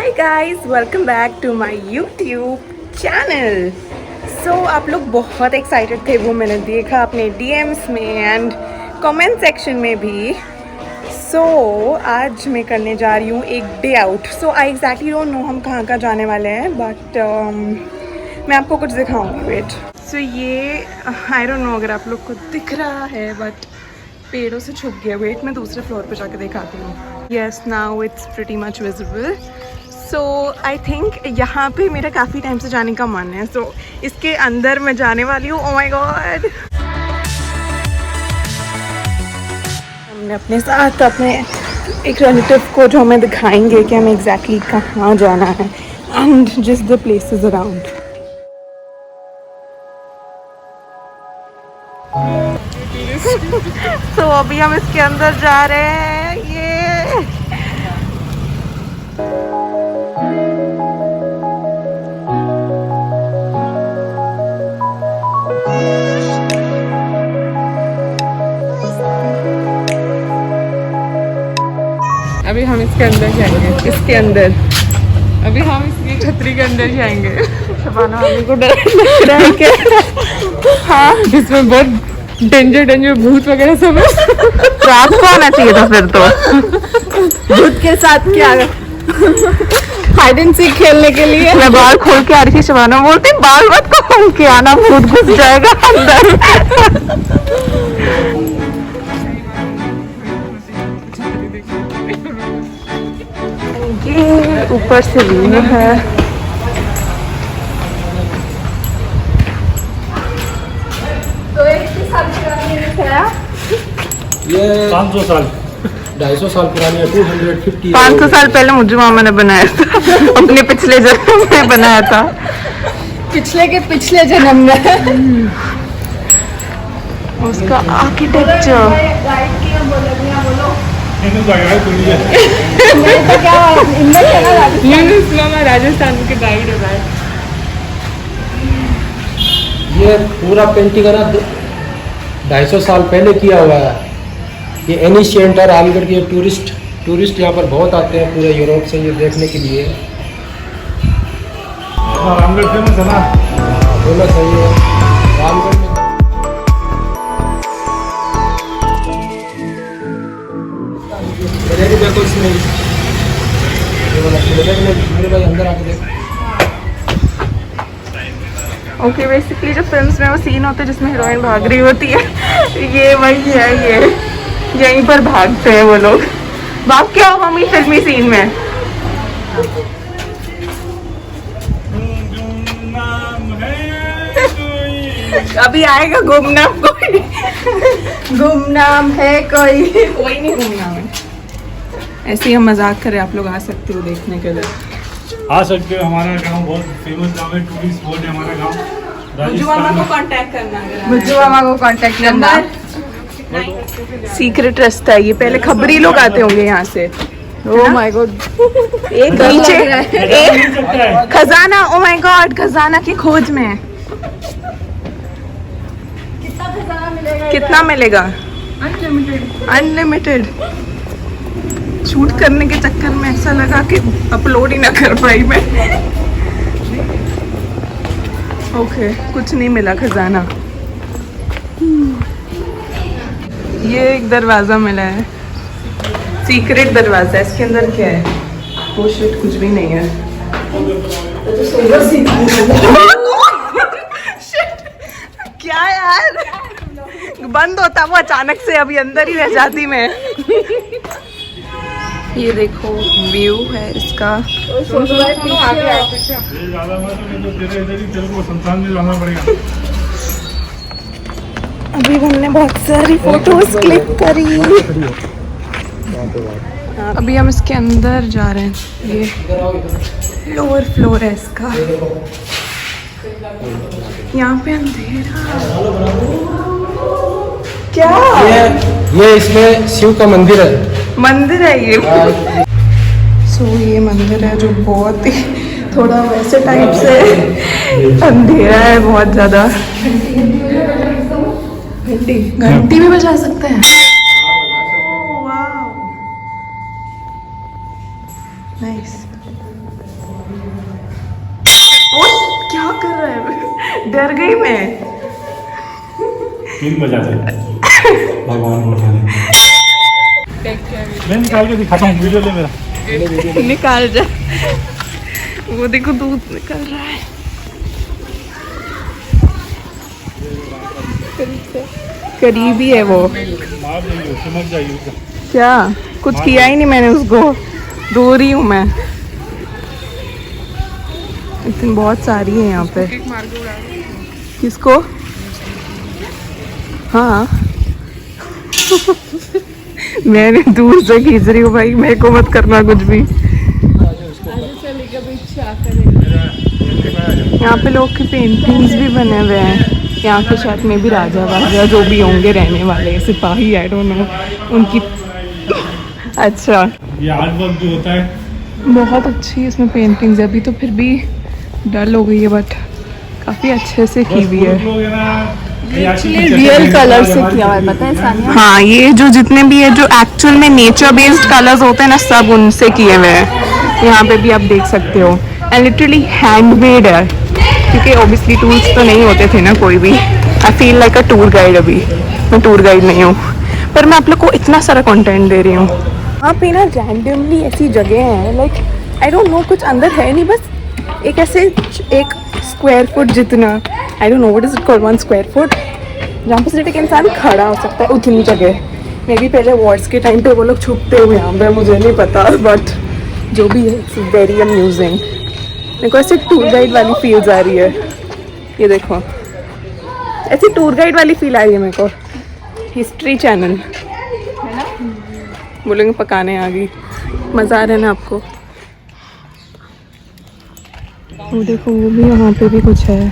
Hi guys, welcome back to my YouTube channel. So आप लोग बहुत एक्साइटेड थे, वो मैंने देखा अपने डीएम्स में एंड कमेंट सेक्शन में भी। सो आज मैं करने जा रही हूँ एक day out. So I exactly don't know हम कहाँ कहाँ जाने वाले हैं, बट मैं आपको कुछ दिखाऊंगी। वेट। सो ये आई डोंट नो अगर आप लोग को दिख रहा है, बट पेड़ों से छुप गया। वेट, मैं दूसरे फ्लोर पे जाके दिखाती हूँ। Yes, now it's pretty much visible. So I think यहाँ पे मेरा काफ़ी टाइम से जाने का मन है। सो इसके अंदर मैं जाने वाली हूँ। Oh my God. हमने अपने साथ अपने एक रिलेटिव को जो हमें दिखाएंगे कि हमें एग्जैक्टली कहाँ जाना है and just the places around. तो अभी हम इसके अंदर जा रहे हैं। ये अभी हम इसके अंदर जाएंगे। इसके अंदर अभी हम इसकी छतरी के अंदर जाएंगे। शबाना अभी को डर लग रहा है क्या? हाँ, इसमें बहुत डेंजर भूत वगैरह सब रात को आना चाहिए था फिर तो। भूत के साथ क्या हाइड एंड सीक खेलने के लिए मैं बाल खोल के आ रही थी। शबाना बोलती बाल मत खोल के आना, भूत घुस जाएगा अंदर। ये ऊपर से व्यू है। ये 500 साल 250 साल पुरानी है। 250 500 साल पहले मुझे मामा ने बनाया था। अपने पिछले जन्म में बनाया था। पिछले के पिछले जन्म में उसका आर्किटेक्चर। राजस्थान के गाइड है भाई। ये पूरा पेंटिंग है ना 250 साल पहले किया हुआ है। ये एनिशिएंट और रामगढ़ के टूरिस्ट यहाँ पर बहुत आते हैं पूरे यूरोप से ये देखने के लिए। रामगढ़ फेमस है ना? फेमस है ये रामगढ़ में। देखो इसमें मेरे भाई अंदर आके देखो। ओके, बेसिकली जो फिल्म्स में वो सीन होते हैं जिसमें हीरोइन भाग रही होती है, ये वही है। ये यहीं पर भागते हैं वो लोग। भाग क्या हो मम्मी फिल्मी सीन में? अभी आएगा गुमनाम कोई। गुमनाम है कोई नहीं गुमनाम है। ऐसे ही हम मजाक करें, आप लोग आ सकते हो देखने के लिए। आ सकते हो। हमारा गांव बहुत फेमस गांव है, टूरिस्ट स्पॉट है हमारा गांव। मुझू मामा को कांटेक्ट करना। मुझू मामा को कांटेक्ट करना। सीक्रेट रास्ता है ये। पहले खबरी लोग आते होंगे यहाँ से। Oh my God. एक नीचे एक खजाना। ओह माय गॉड, खजाना की खोज में। कितना मिलेगा? अनलिमिटेड। शूट करने के चक्कर में ऐसा लगा कि अपलोड ही ना कर पाई मैं। ओके, कुछ नहीं मिला खजाना। ये एक दरवाजा मिला है, सीक्रेट दरवाजा। इसके अंदर क्या है? वो शिट, कुछ भी नहीं है। क्या यार, बंद होता वो अचानक से, अभी अंदर ही रह जाती मैं। ये देखो व्यू है इसका। अभी हमने बहुत सारी फोटोज क्लिक करी। अभी हम इसके अंदर जा रहे हैं। ये लोअर फ्लोर है इसका। यहाँ पे अंधेरा क्या? ये इसमें शिव का मंदिर है ये। सो ये मंदिर है जो बहुत ही थोड़ा वैसे टाइप से अंधेरा है बहुत ज्यादा। घंटी भी बजा सकते हैं। नाइस। ओ क्या कर रहा है? डर गई मैं। 3 बजा भगवान को मैं निकाल के दिखाता हूँ, वीडियो ले मेरा। निकाल जा। वो देखो दूध निकल रहा है। करीबी है वो। मार देंगे, समझ जाइए। क्या कुछ किया ही नहीं मैंने उसको, रो रही हूँ मैं। इतनी बहुत सारी है यहाँ पे। किसको? हाँ मैंने दूर से खींच रही हूँ भाई, मेरे को मत करना कुछ भी। यहाँ पे लोग की पेंटिंग्स भी बने हुए हैं। यहाँ के शायद में भी राजा वाजा जो भी होंगे रहने वाले, सिपाही, आई डोंट नो उनकी। अच्छा ये आर्ट वर्क जो होता है बहुत अच्छी है इसमें पेंटिंग्स। अभी तो फिर भी डल हो गई है बट काफ़ी अच्छे से की हुई है। लोग है ना रियल कलर से किया हुआ है, पता है सानिया? हाँ, ये जो जितने भी है जो एक्चुअल में नेचर बेस्ड कलर्स होते हैं ना, सब उनसे किए हुए हैं। यहाँ पे भी आप देख सकते हो। एंड लिटरली हैंडमेड है, क्योंकि ऑब्वियसली टूल्स तो नहीं होते थे ना कोई भी। I feel like a tour guide. अभी मैं टूर गाइड नहीं हूँ, पर मैं आप लोग को इतना सारा कंटेंट दे रही हूँ। वहाँ पे ना रैंडमली ऐसी जगह हैं, लाइक आई डोंट नो, कुछ अंदर है नहीं, बस एक ऐसे एक स्क्वायर फुट जितना, I don't know what is it called, 1 square foot, जहाँ पर सिर्फ एक इंसान खड़ा हो सकता है, उतनी जगह। मे बी पहले वॉर्स के टाइम पे वो लोग छुपते हुए यहाँ पे, मुझे नहीं पता, बट जो भी है इट्स वेरी अम्यूजिंग। मेरे को ऐसे टूर गाइड वाली फील्स आ रही है। ये देखो, ऐसी टूर गाइड वाली फील आ रही है मेरे को। हिस्ट्री चैनल बोलेंगे पकाने आ गई। मज़ा आ रहा है ना आपको? वो देखो, वो भी यहाँ पे भी कुछ है।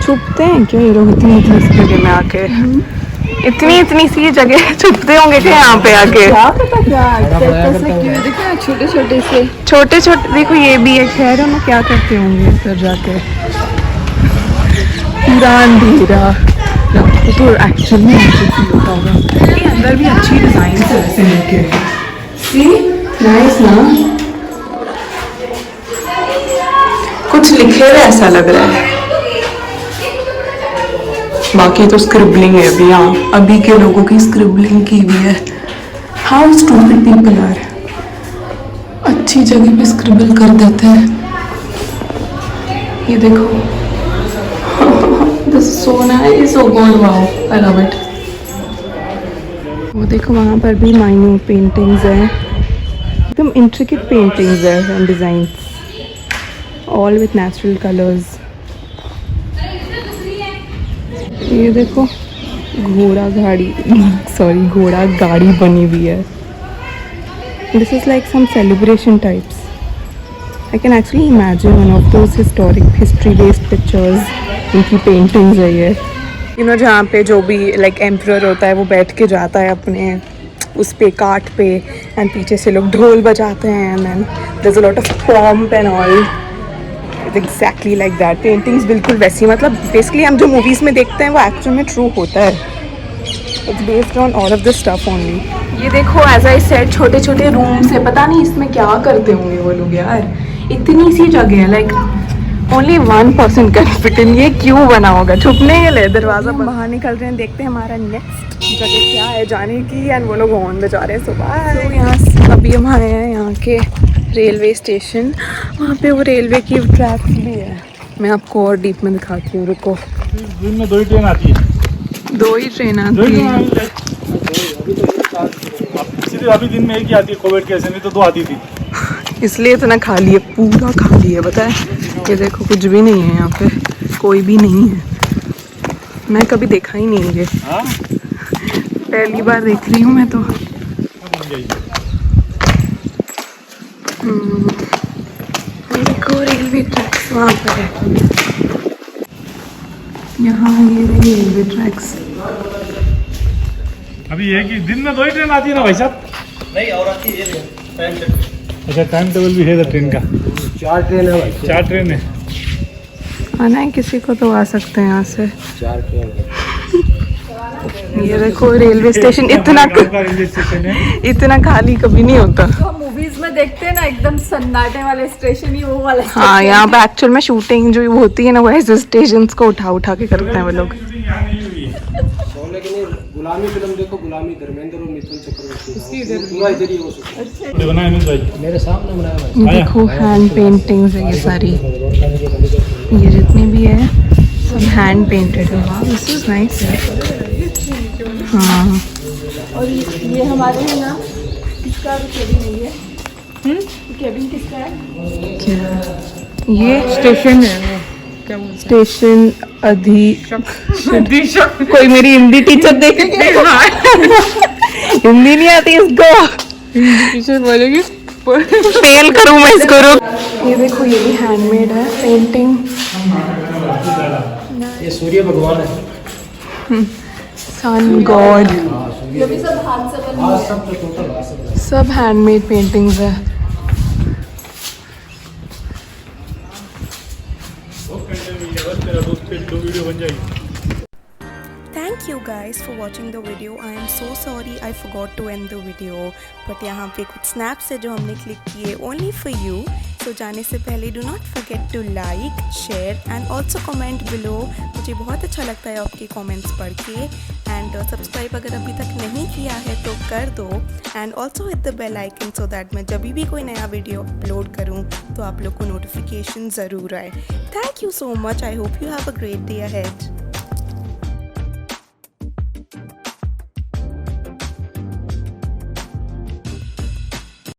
छुपते हैं क्या ये लोग इतनी इतनी सी जगह में आके? इतनी सी जगह छुपते होंगे क्या यहाँ पे आके? छोटे छोटे से छोटे छोटे देखो, ये भी है। खैर ना क्या करते होंगे इधर जाके? पूरा अंधेरा तो एक्चुअल में होता होगा। अंदर भी अच्छी डिजाइन है ऐसे लेके। नाइस ना, कुछ लिखे हुए ऐसा लग रहा है। बाकी तो स्क्रिबलिंग है अभी। हाँ, अभी के लोगों की स्क्रिबलिंग की हुई है। How stupid people are. अच्छी जगह पे स्क्रिबल कर देते हैं। ये देखो, this is so nice, so good, wow, I love it. वो देखो, वहाँ पर भी माइन्यूट पेंटिंग्स हैं, एकदम इंट्रिकेट पेंटिंग्स है and designs, all with natural colours. ये देखो, घोड़ा गाड़ी बनी हुई है। This is like some celebration types. I can actually imagine one of those history based pictures. इनकी पेंटिंग्स है ये। यू नो, जहाँ पे जो भी लाइक एम्परर होता है वो बैठ के जाता है अपने उस पे काट पे, एंड पीछे से लोग ढोल बजाते हैं, and then there is a lot of pomp and all. Exactly like that. Paintings बिल्कुल वैसी, मतलब बेसिकली हम जो मूवीज़ में देखते हैं वो एक्चुअल में ट्रू होता है। It's based on all of this stuff only. ये देखो, एज आई सेड, छोटे छोटे रूम्स है। पता नहीं इसमें क्या करते होंगे वो लोग यार। इतनी सी जगह है, like only 1% can fit in. ये क्यों बना होगा? छुपने के लिए दरवाज़ा बाहर निकल रहे हैं। देखते हैं हमारा नेक्स्ट जगह क्या है जाने की। एंड वो लोग हॉर्न बजा रहे हैं सुबह। तो यहाँ अभी हम आए हैं यहाँ के रेलवे स्टेशन। वहाँ पे वो रेलवे की ट्रैक्स भी है। मैं आपको और डीप में दिखाती हूँ, रुको। दिन में 2 ही ट्रेन आती है। 2 ही ट्रेन आती है। अभी दिन में एक ही आती है, कोविड के, ऐसे नहीं तो 2 आती थी। इसलिए इतना खाली है, पूरा खाली है, पता है? ये देखो, कुछ भी नहीं है यहाँ पे, कोई भी नहीं है। मैं कभी देखा ही नहीं है, पहली बार देख रही हूँ मैं तो। देखो, रेलवे ट्रैक्स वहाँ पर है। यहाँ ये रही रेलवे ट्रैक्स। अभी ये कि दिन में 2 ही ट्रेन आती है ना भाई साहब? नहीं, और आती है। अच्छा, टाइम टेबल भी है ट्रेन का? 4 ट्रेन है भाई। 4 ट्रेन है। आना है किसी को तो आ सकते हैं यहाँ से। 4 ट्रेन है। ये देखो, रेलवे स्टेशन इतना रेलवे स्टेशन है। इतना खाली कभी नहीं होता। मूवीज में देखते हैं ना एकदम सन्नाटे वाले स्टेशन ही वो वाला हाँ, यहाँ पे एक्चुअल में शूटिंग जो होती है ना वो ऐसे स्टेशन को उठा उठा के करते हैं वो लोग। शूटिंग यहाँ नहीं हुई है। शोले की नहीं, गुलामी फिल्म देखो, गुलामी धर्मेंद्र और मिथुन चक्रवर्ती, पूरा इधर ही वो शूट वीडियो बनाए अमित भाई। मेरे सामने बनाया हुआ है। देखो हैंड पेंटिंग्स है ये सारी, ये जितनी भी है सब हैंड पेंटेड है। वाह, दिस इज नाइस। हाँ, और ये हमारे है ना, किसका केबिन है ये? केबिन किसका है? ये स्टेशन है वो, क्या बोलते स्टेशन हैं? कोई मेरी हिंदी टीचर देखेंगे। हिंदी नहीं आती इसको, टीचर बोलेगी फेल करूँ मैं इसको। रुक, ये देखो ये भी हैंडमेड है पेंटिंग। ये सूर्य भगवान है। सन गॉड, ये भी सब हाथ से बने हाँ, सब तो टोटल हाथ से बना। सब हैंडमेड पेंटिंग्स है। दो वीडियो बन जाएगी। Thank you guys for watching the video. I am so sorry I forgot to end the video. But यहाँ पे कुछ snaps है जो हमने click किए only for you. So जाने से पहले do not forget to like, share and also comment below. मुझे बहुत अच्छा लगता है आपके comments पढ़ के. And subscribe अगर अभी तक नहीं किया है तो कर दो. And also hit the bell icon so that मैं जब भी कोई नया वीडियो अपलोड करूँ तो आप लोग को notification ज़रूर आए. Thank you so much. I hope you have a great day ahead.